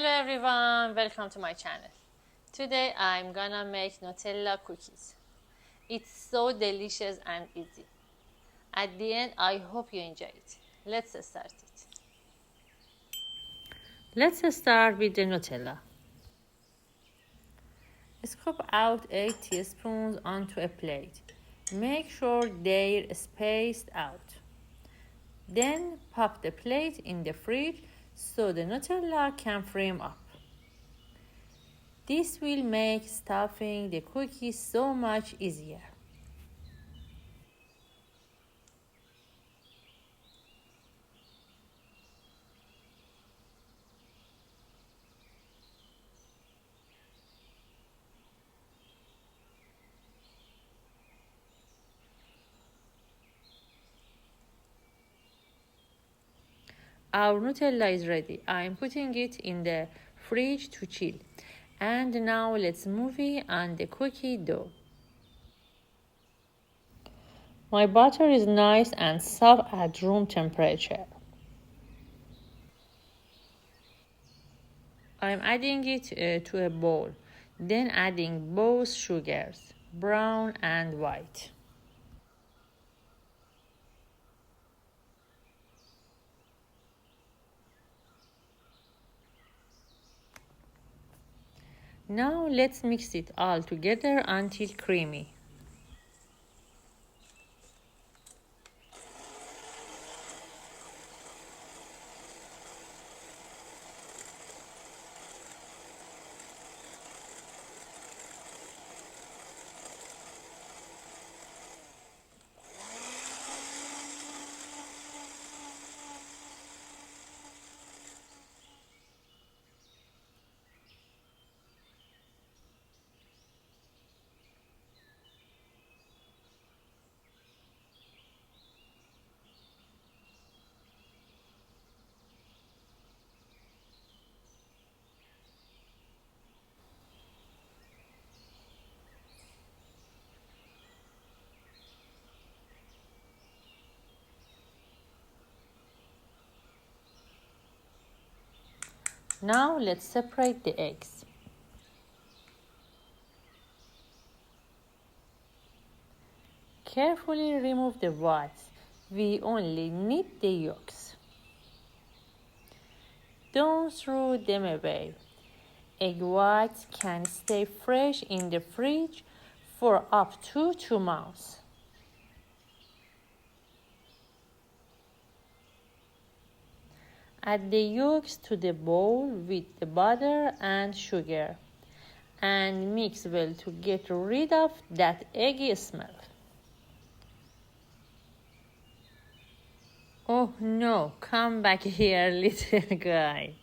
Hello everyone, welcome to my channel. Today I'm gonna make Nutella cookies. It's so delicious and easy. At the end, I hope you enjoy it. Let's start it. Let's start with the Nutella. Scoop out 8 teaspoons onto a plate. Make sure they're spaced out. Then pop the plate in the fridge so the Nutella can firm up. This will make stuffing the cookies so much easier. Our Nutella is ready. I'm putting it in the fridge to chill. And now let's move it on the cookie dough. My butter is nice and soft at room temperature. I'm adding it to a bowl, then adding both sugars, brown and white. Now let's mix it all together until creamy. Now let's separate the eggs. Carefully remove the whites. We only need the yolks. Don't throw them away. Egg whites can stay fresh in the fridge for up to 2 months. Add the yolks to the bowl with the butter and sugar and mix well to get rid of that eggy smell. Oh no, come back here, little guy.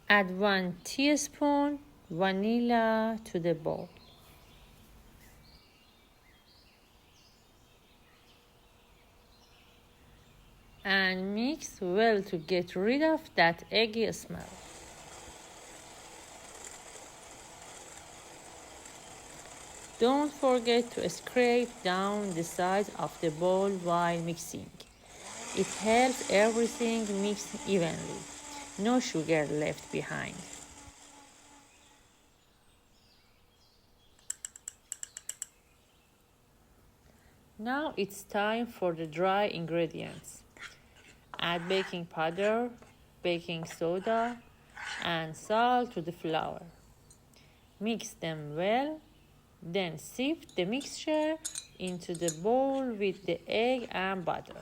Add 1 teaspoon vanilla to the bowl. And mix well to get rid of that eggy smell. Don't forget to scrape down the sides of the bowl while mixing. It helps everything mix evenly. No sugar left behind. Now it's time for the dry ingredients. Add baking powder, baking soda, and salt to the flour. Mix them well, then sift the mixture into the bowl with the egg and butter.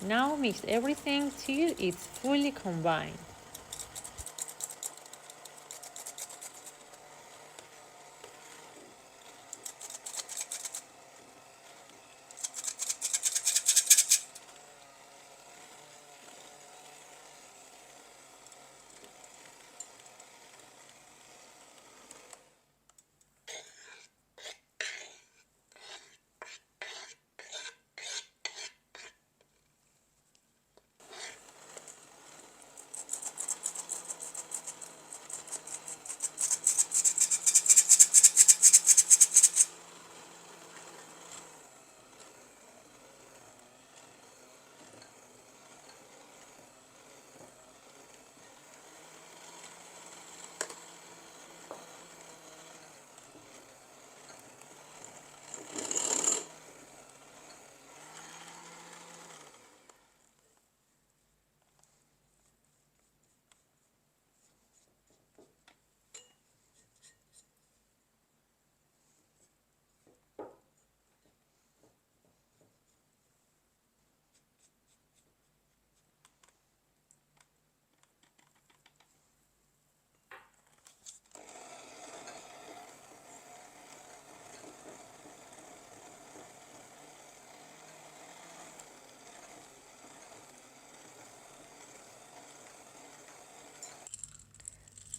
Now mix everything till it's fully combined.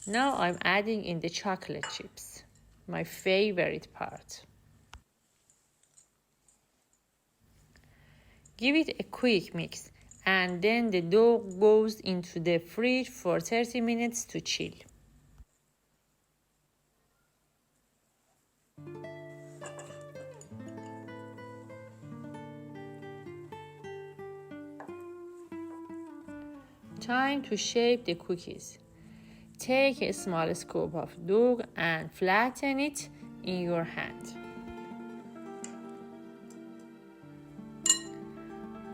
Now I'm adding in the chocolate chips, my favorite part. Give it a quick mix and then the dough goes into the fridge for 30 minutes to chill. Time to shape the cookies. Take a small scoop of dough and flatten it in your hand.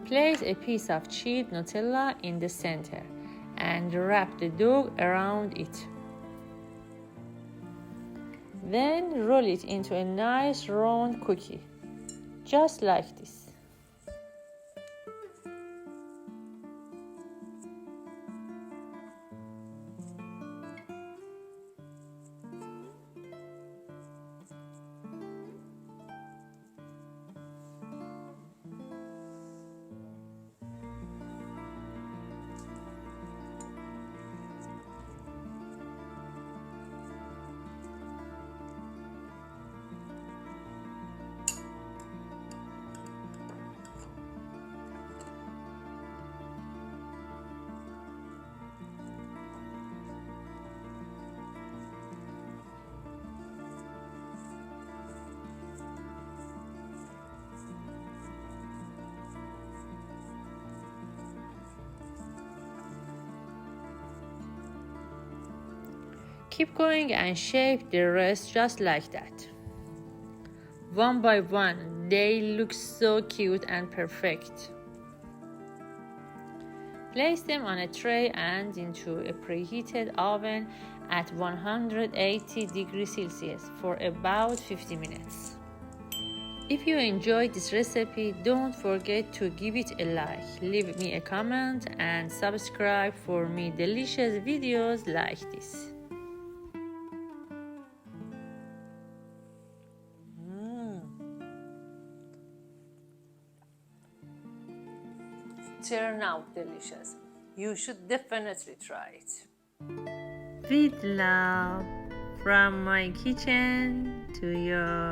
Place a piece of chilled Nutella in the center and wrap the dough around it. Then roll it into a nice round cookie, just like this. Keep going and shape the rest just like that. One by one, they look so cute and perfect. Place them on a tray and into a preheated oven at 180 degrees Celsius for about 50 minutes. If you enjoyed this recipe, don't forget to give it a like, leave me a comment and subscribe for more delicious videos like this. Turn out delicious. You should definitely try it. With love from my kitchen to yours.